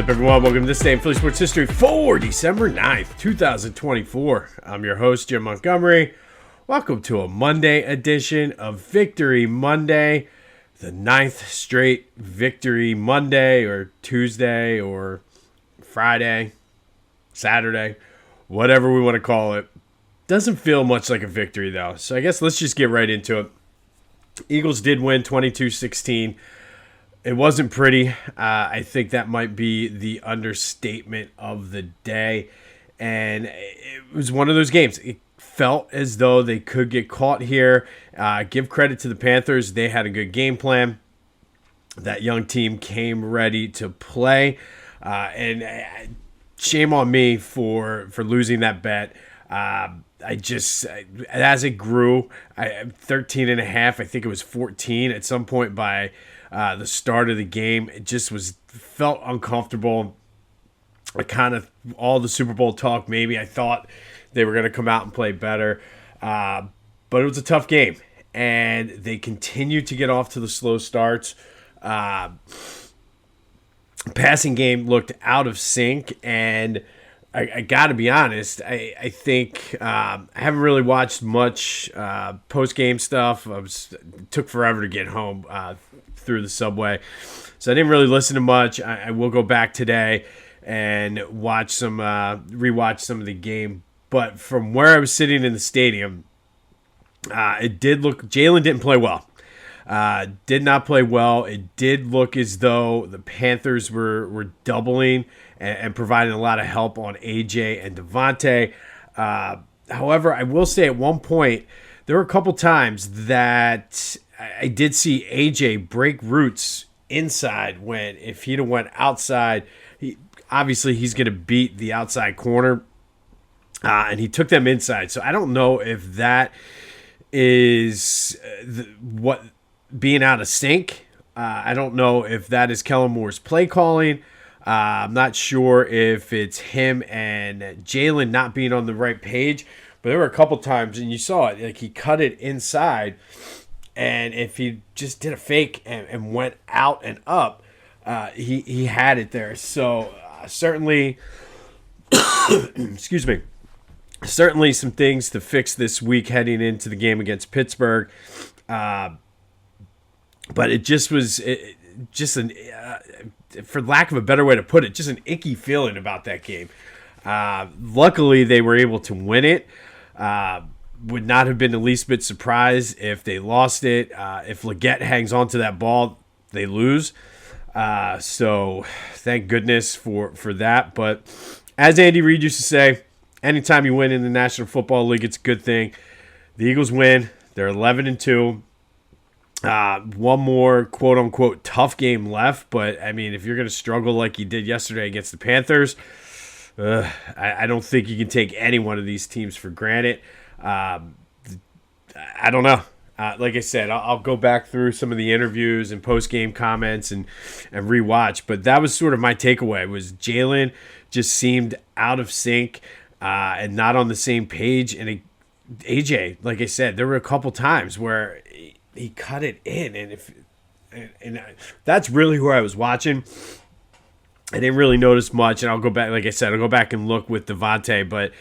up, everyone? Welcome to this day in Philly sports history for December 9th, 2024. I'm your host, Jim Montgomery. Welcome to a Monday edition of Victory Monday, the 9th straight Victory Monday, or Tuesday, or Friday, Saturday, whatever we want to call it. Doesn't feel much like a victory, though, so I guess let's just get right into it. Eagles did win 22-16. It wasn't pretty. I think that might be the understatement of the day. And it was one of those games. It felt as though they could get caught here. Give credit to the Panthers. They had a good game plan. That young team came ready to play. And shame on me for losing that bet. As it grew, 13.5, I think it was 14 at some point by the start of the game. It just felt uncomfortable. All the Super Bowl talk, maybe I thought they were going to come out and play better. But it was a tough game, and they continued to get off to the slow starts. Passing game looked out of sync, and I got to be honest, I think I haven't really watched much post-game stuff. It took forever to get home through the subway, so I didn't really listen to much. I will go back today and rewatch some of the game. But from where I was sitting in the stadium, it did look, Jalen didn't play well. Did not play well. It did look as though the Panthers were doubling and providing a lot of help on AJ and Devontae. However, I will say at one point, there were a couple times that I did see AJ break routes inside when if he'd have went outside, he's going to beat the outside corner, and he took them inside. So I don't know if that is what being out of sync. I don't know if that is Kellen Moore's play calling. I'm not sure if it's him and Jalen not being on the right page, but there were a couple times, and you saw it, like he cut it inside, and if he just did a fake and went out and up, he had it there. So certainly, excuse me, certainly some things to fix this week heading into the game against Pittsburgh. But it just was for lack of a better way to put it, just an icky feeling about that game. Luckily, they were able to win it. Would not have been the least bit surprised if they lost it. If Leggett hangs on to that ball, they lose. So thank goodness for that. But as Andy Reid used to say, anytime you win in the National Football League, it's a good thing. The Eagles win. They're 11-2. One more quote-unquote tough game left, but I mean, if you're going to struggle like you did yesterday against the Panthers, I don't think you can take any one of these teams for granted. I don't know. Like I said, I'll go back through some of the interviews and post-game comments and rewatch, but that was sort of my takeaway, was Jalen just seemed out of sync and not on the same page, and AJ, like I said, there were a couple times where he cut it in, and that's really who I was watching. I didn't really notice much, and I'll go back, like I said, I'll go back and look with Devontae, but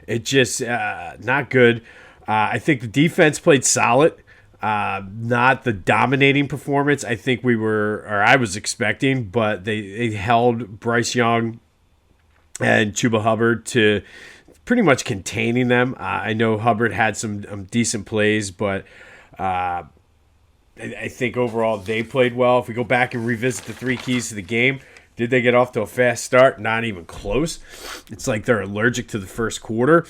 it just not good. I think the defense played solid, not the dominating performance I think I was expecting, but they held Bryce Young and Chuba Hubbard to pretty much containing them. I know Hubbard had some decent plays, but I think overall they played well. If we go back and revisit the three keys to the game, did they get off to a fast start? Not even close. It's like they're allergic to the first quarter.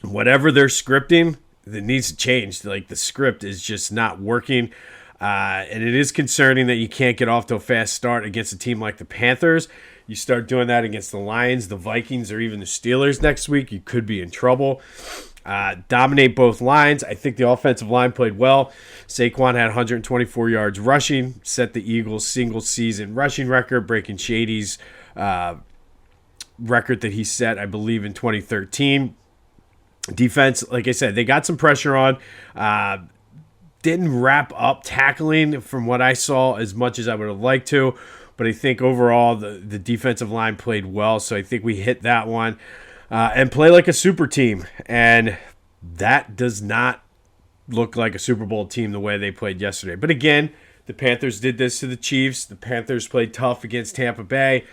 Whatever they're scripting, that needs to change. Like, the script is just not working. And it is concerning that you can't get off to a fast start against a team like the Panthers. You start doing that against the Lions, the Vikings, or even the Steelers next week, you could be in trouble. Dominate both lines. I think the offensive line played well. Saquon had 124 yards rushing, set the Eagles' single-season rushing record, breaking Shady's record that he set, I believe, in 2013. Defense, like I said, they got some pressure on. Didn't wrap up tackling from what I saw as much as I would have liked to. but I think overall the defensive line played well, so I think we hit that one. And play like a super team, and that does not look like a Super Bowl team the way they played yesterday. But again, the Panthers did this to the Chiefs. The Panthers played tough against Tampa Bay.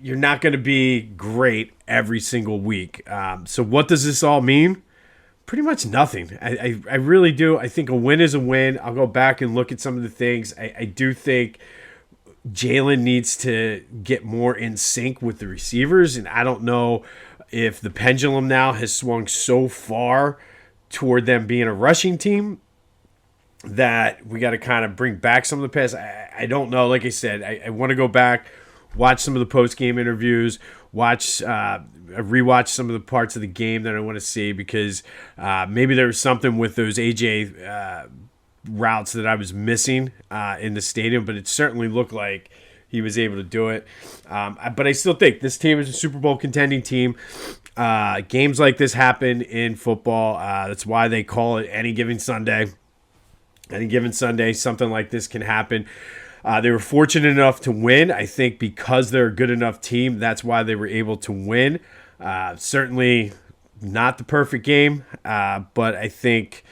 You're not going to be great every single week. So what does this all mean? Pretty much nothing. I really do. I think a win is a win. I'll go back and look at some of the things. I do think Jalen needs to get more in sync with the receivers, and I don't know if the pendulum now has swung so far toward them being a rushing team that we got to kind of bring back some of the pass. I don't know. Like I said, I want to go back, watch some of the post-game interviews, rewatch some of the parts of the game that I want to see, because maybe there was something with those AJ routes that I was missing in the stadium, but it certainly looked like he was able to do it. But I still think this team is a Super Bowl contending team. Games like this happen in football. That's why they call it any given Sunday. Any given Sunday, something like this can happen. They were fortunate enough to win. I think because they're a good enough team, that's why they were able to win. Certainly not the perfect game, but I think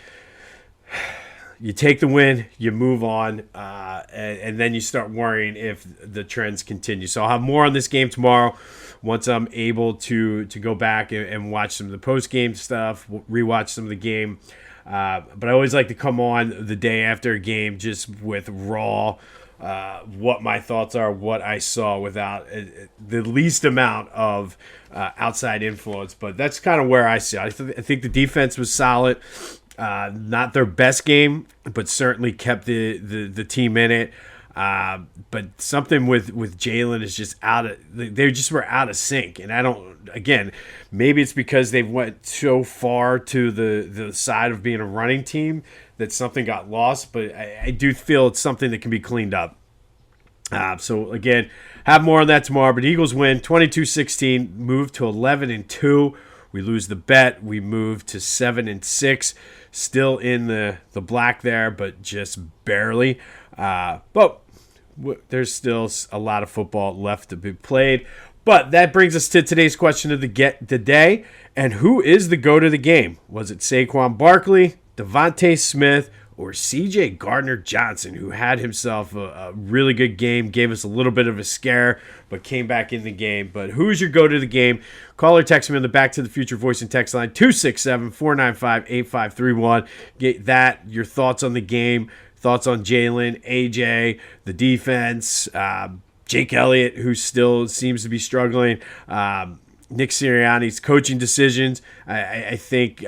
you take the win, you move on, and then you start worrying if the trends continue. So I'll have more on this game tomorrow once I'm able to go back and watch some of the post-game stuff, rewatch some of the game. But I always like to come on the day after a game just with raw what my thoughts are, what I saw without the least amount of outside influence. But that's kind of where I see it. I think the defense was solid. Not their best game, but certainly kept the team in it. But something with Jalen is just they just were out of sync. And again, maybe it's because they went so far to the side of being a running team that something got lost. But I do feel it's something that can be cleaned up. So again, have more on that tomorrow. But Eagles win 22-16, move to 11-2. We lose the bet. We move to 7-6. Still in the black there, but just barely. But there's still a lot of football left to be played. But that brings us to today's question of the day. And who is the GOAT of the game? Was it Saquon Barkley, Devontae Smith, or C.J. Gardner-Johnson, who had himself a really good game, gave us a little bit of a scare, but came back in the game? But who's your go-to the game? Call or text me on the Back to the Future voice and text line 267-495-8531. Get that, your thoughts on the game, thoughts on Jalen, AJ, the defense, Jake Elliott, who still seems to be struggling, Nick Sirianni's coaching decisions. I think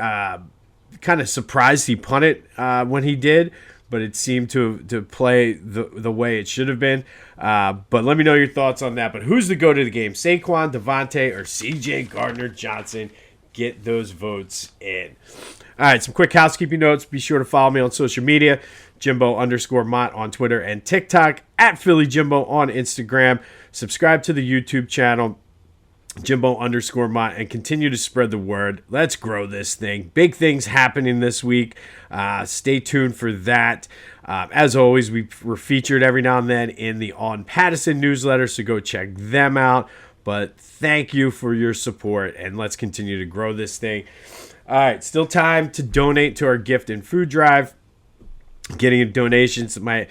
kind of surprised he punted when he did, but it seemed to play the way it should have been. But let me know your thoughts on that. But who's the GOAT of the game? Saquon, Devontae, or C.J. Gardner-Johnson? Get those votes in. All right, some quick housekeeping notes. Be sure to follow me on social media, Jimbo_Mott on Twitter and TikTok, at Philly Jimbo on Instagram. Subscribe to the YouTube channel, Jimbo_Mott, and continue to spread the word. Let's grow this thing. Big things happening this week. Stay tuned for that. As always, we're featured every now and then in the On Pattison newsletter, so go check them out. But thank you for your support, and let's continue to grow this thing. All right, still time to donate to our gift and food drive. Getting donations. I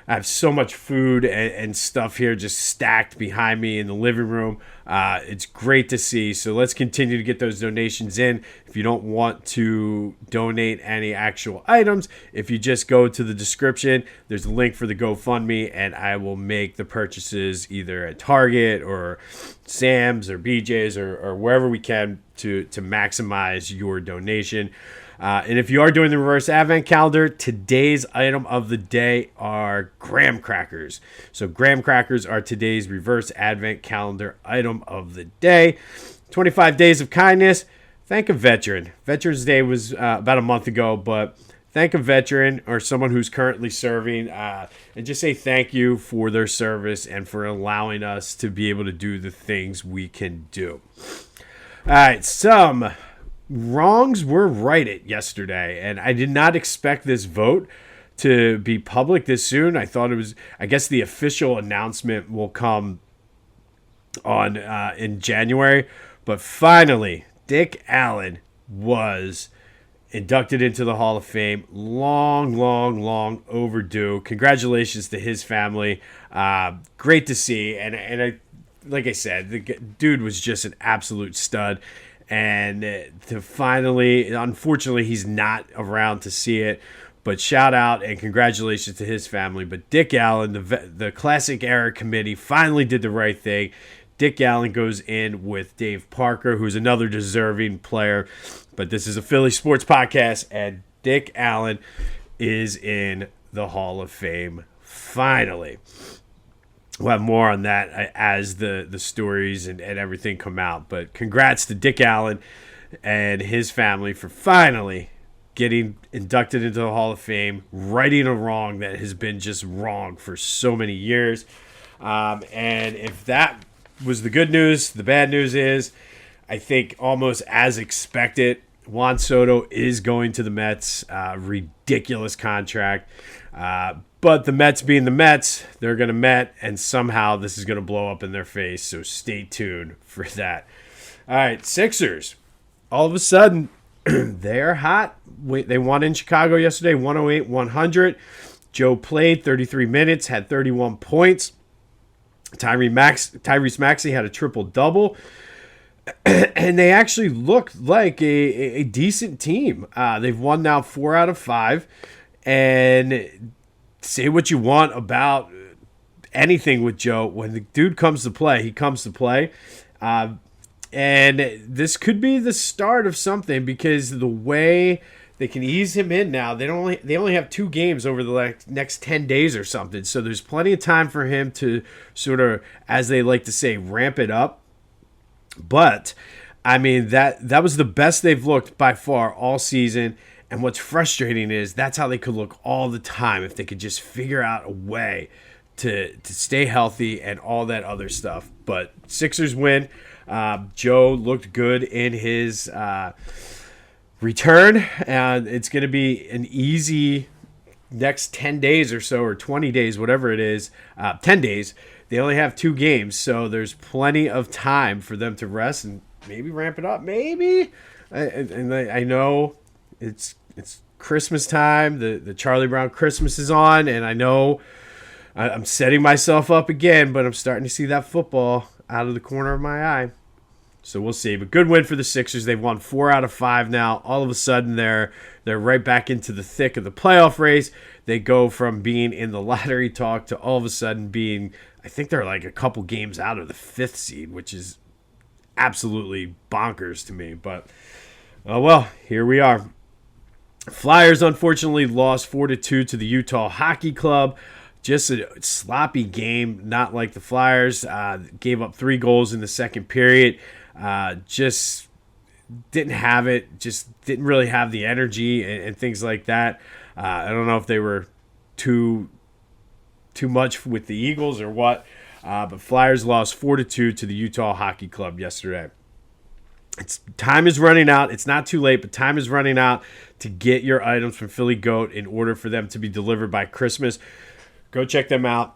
have so much food and stuff here just stacked behind me in the living room. It's great to see. So let's continue to get those donations in. If you don't want to donate any actual items, if you just go to the description, there's a link for the GoFundMe, and I will make the purchases either at Target or Sam's or BJ's or wherever we can to maximize your donation. And if you are doing the reverse advent calendar, today's item of the day are graham crackers. So graham crackers are today's reverse advent calendar item of the day. 25 days of kindness. Thank a veteran. Veterans Day was about a month ago, but thank a veteran or someone who's currently serving and just say thank you for their service and for allowing us to be able to do the things we can do. All right, some wrongs were righted yesterday, and I did not expect this vote. to be public this soon. I thought it was, I guess the official announcement will come on in January, but finally Dick Allen was inducted into the Hall of Fame. Long overdue. Congratulations to his family. Great to see. And I, like I said, the dude was just an absolute stud. And to finally, unfortunately, he's not around to see it. But shout out and congratulations to his family. But Dick Allen, the Classic Era Committee, finally did the right thing. Dick Allen goes in with Dave Parker, who's another deserving player. But this is a Philly sports podcast, and Dick Allen is in the Hall of Fame finally. We'll have more on that as the stories and everything come out. But congrats to Dick Allen and his family for finally getting inducted into the Hall of Fame, righting a wrong that has been just wrong for so many years. And if that was the good news, the bad news is, I think almost as expected, Juan Soto is going to the Mets. Ridiculous contract. But the Mets being the Mets, they're going to Met, and somehow this is going to blow up in their face. So stay tuned for that. All right, Sixers. All of a sudden, they're hot. They won in Chicago yesterday, 108-100. Joe played 33 minutes, had 31 points. Tyrese Maxey had a triple-double. And they actually looked like a decent team. They've won now 4 out of 5. And say what you want about anything with Joe. When the dude comes to play, he comes to play. And this could be the start of something, because the way they can ease him in now, they only have 2 games over the next 10 days or something. So there's plenty of time for him to sort of, as they like to say, ramp it up. But, I mean, that was the best they've looked by far all season. And what's frustrating is that's how they could look all the time if they could just figure out a way to stay healthy and all that other stuff. But Sixers win. Joe looked good in his return. And it's going to be an easy next 10 days or so, or 20 days, whatever it is, 10 days. They only have 2 games, so there's plenty of time for them to rest and maybe ramp it up. Maybe. I know it's Christmas time. The Charlie Brown Christmas is on, and I know I'm setting myself up again, but I'm starting to see that football out of the corner of my eye. So we'll see. But good win for the Sixers. They've won 4 out of 5 now. All of a sudden, they're right back into the thick of the playoff race. They go from being in the lottery talk to all of a sudden being, I think they're like a couple games out of the 5th seed, which is absolutely bonkers to me. But, oh well, here we are. Flyers, unfortunately, lost 4-2 to the Utah Hockey Club. Just a sloppy game, not like the Flyers. Gave up 3 goals in the second period. Just didn't have it. Just didn't really have the energy and things like that. I don't know if they were too much with the Eagles or what. But Flyers lost 4-2 to the Utah Hockey Club yesterday. Time is running out. It's not too late, but time is running out to get your items from Philly Goat in order for them to be delivered by Christmas. Go check them out.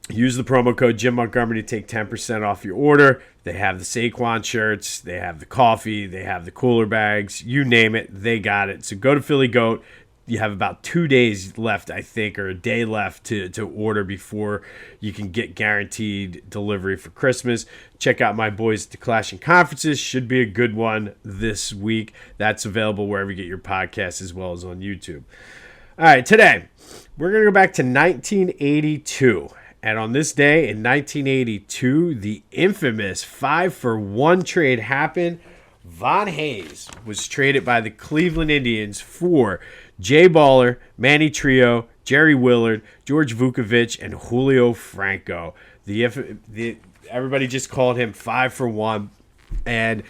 Use the promo code Jim Montgomery to take 10% off your order. They have the Saquon shirts. They have the coffee. They have the cooler bags. You name it, they got it. So go to Philly Goat. You have about 2 days left, I think, or a day left to order before you can get guaranteed delivery for Christmas. Check out my boys at the Clash and Conferences. Should be a good one this week. That's available wherever you get your podcasts as well as on YouTube. All right, today we're going to go back to 1982. And on this day in 1982, the infamous 5-for-1 trade happened. Von Hayes was traded by the Cleveland Indians for Jay Baller, Manny Trillo, Jerry Willard, George Vukovich, and Julio Franco. Everybody just called him 5-for-1. And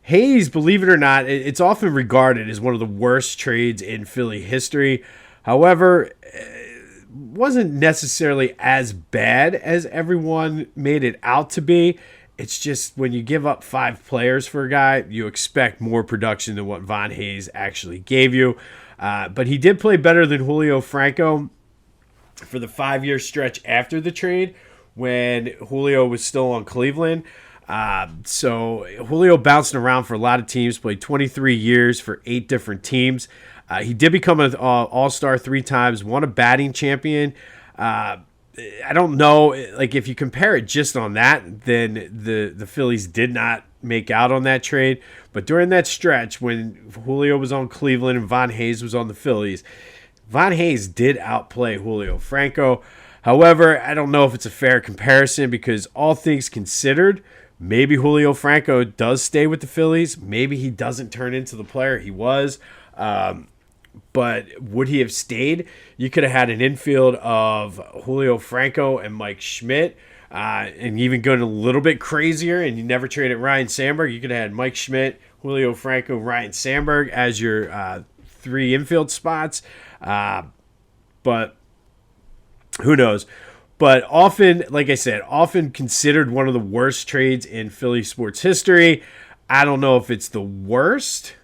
Hayes, believe it or not, it's often regarded as one of the worst trades in Philly history. However, it wasn't necessarily as bad as everyone made it out to be. It's just when you give up 5 players for a guy, you expect more production than what Von Hayes actually gave you. But he did play better than Julio Franco for the 5-year stretch after the trade when Julio was still on Cleveland. So Julio bounced around for a lot of teams, played 23 years for 8 different teams. He did become an all-star 3 times, won a batting champion. I don't know, like if you compare it just on that, then the Phillies did not make out on that trade. But during that stretch when Julio was on Cleveland and Von Hayes was on the Phillies, Von Hayes did outplay Julio Franco. However, I don't know if it's a fair comparison because all things considered, maybe Julio Franco does stay with the Phillies. Maybe he doesn't turn into the player he was. But would he have stayed? You could have had an infield of Julio Franco and Mike Schmidt, and even going a little bit crazier, and you never traded Ryan Sandberg. You could have had Mike Schmidt, Julio Franco, Ryan Sandberg as your 3 infield spots. But who knows? But often, like I said, often considered one of the worst trades in Philly sports history. I don't know if it's the worst,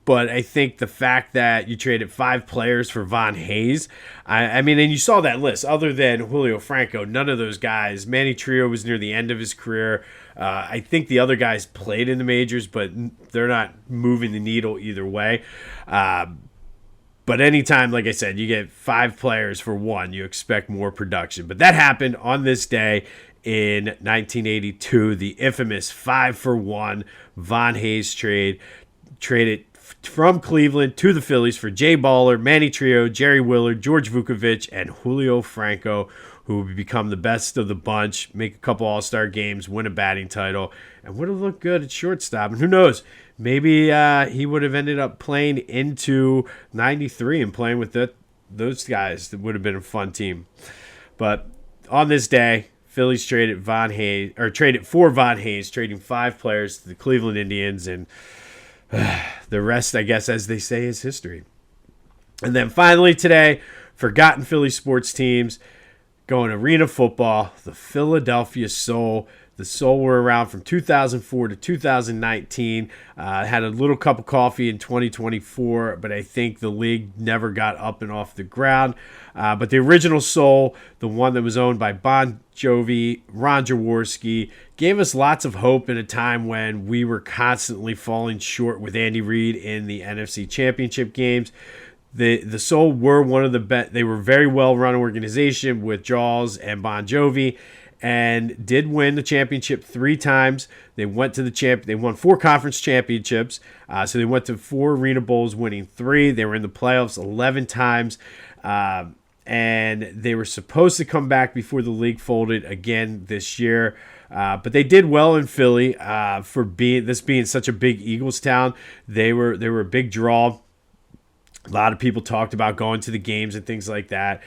but I think the fact that you traded 5 players for Von Hayes, I mean, and you saw that list. Other than Julio Franco, none of those guys. Manny Trillo was near the end of his career. I think the other guys played in the majors, but they're not moving the needle either way. But anytime, like I said, you get 5 players for 1, you expect more production. But that happened on this day in 1982, the infamous 5-for-1 Von Hayes trade. Traded from Cleveland to the Phillies for Jay Baller, Manny Trillo, Jerry Willard, George Vukovich, and Julio Franco, who would become the best of the bunch, make a couple All-Star games, win a batting title, and would have looked good at shortstop. And who knows, maybe he would have ended up playing into 93 and playing with those guys. That would have been a fun team. But on this day, Phillies traded for Von Hayes, trading 5 players to the Cleveland Indians, and the rest, I guess, as they say, is history. And then finally today, forgotten Philly sports teams going arena football, the Philadelphia Soul. The Soul were around from 2004 to 2019. Had a little cup of coffee in 2024, but I think the league never got up and off the ground. But the original Soul, the one that was owned by Bon Jovi, Ron Jaworski, gave us lots of hope in a time when we were constantly falling short with Andy Reid in the NFC Championship games. The Soul were one of the best. They were a very well-run organization with Jaws and Bon Jovi, and did win the championship 3 times. They went to They won 4 conference championships. So they went to 4 Arena Bowls, winning 3. They were in the playoffs 11 times. And they were supposed to come back before the league folded again this year. But they did well in Philly for being such a big Eagles town. They were a big draw. A lot of people talked about going to the games and things like that.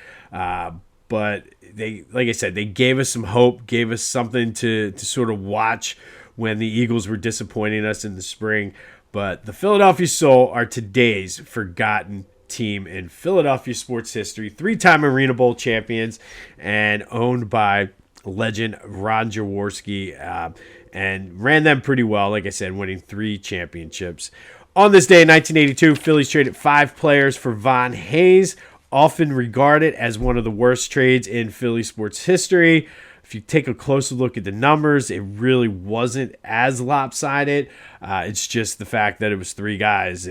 But they, like I said, they gave us some hope, gave us something to sort of watch when the Eagles were disappointing us in the spring. But the Philadelphia Soul are today's forgotten team in Philadelphia sports history, 3-time Arena Bowl champions, and owned by legend Ron Jaworski, and ran them pretty well, like I said, winning 3 championships. On this day in 1982, Phillies traded 5 players for Von Hayes, often regarded as one of the worst trades in Philly sports history. If you take a closer look at the numbers, it really wasn't as lopsided. It's just the fact that it was 5 guys,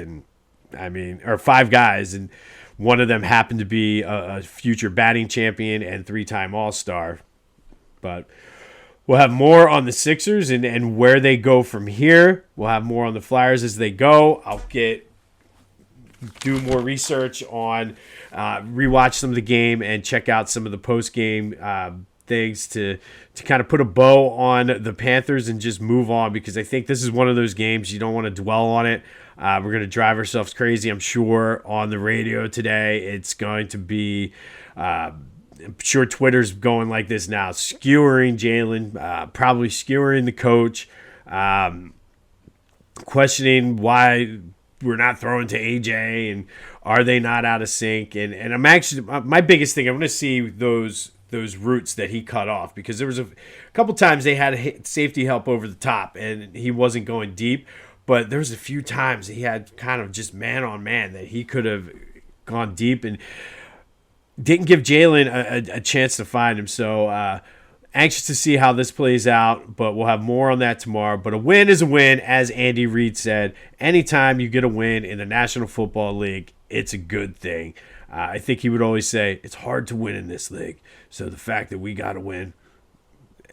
and one of them happened to be a future batting champion and 3-time All-Star. But we'll have more on the Sixers and where they go from here. We'll have more on the Flyers as they go. I'll do more research on, rewatch some of the game and check out some of the post-game things to kind of put a bow on the Panthers and just move on, because I think this is one of those games you don't want to dwell on it. We're going to drive ourselves crazy, I'm sure, on the radio today. It's going to be, I'm sure Twitter's going like this now, skewering Jalen, probably skewering the coach, questioning why we're not throwing to AJ and are they not out of sync. And I'm actually, my biggest thing, I want to see those routes that he cut off, because there was a couple times they had safety help over the top and he wasn't going deep. but there's a few times he had kind of just man on man that he could have gone deep and didn't give Jalen a chance to find him. So anxious to see how this plays out, but we'll have more on that tomorrow. But a win is a win, as Andy Reid said. Anytime you get a win in the National Football League, it's a good thing. I think he would always say, it's hard to win in this league. So the fact that we got to win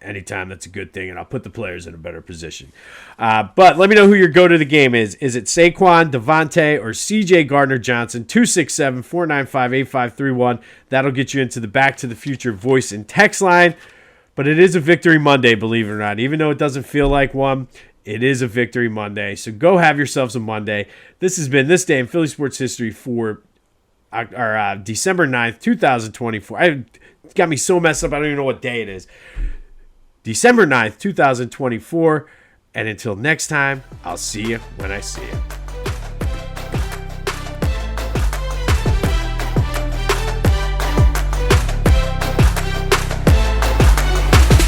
anytime, that's a good thing, and I'll put the players in a better position. But let me know who your go to the game is. Is it Saquon, Devontae, or CJ Gardner-Johnson? 267-495-8531. That'll get you into the Back to the Future voice and text line. But it is a Victory Monday, believe it or not. Even though it doesn't feel like one, it is a Victory Monday. So go have yourselves a Monday. This has been This Day in Philly Sports History for December 9th, 2024. It got me so messed up, I don't even know what day it is. December 9th, 2024. And until next time, I'll see you when I see you.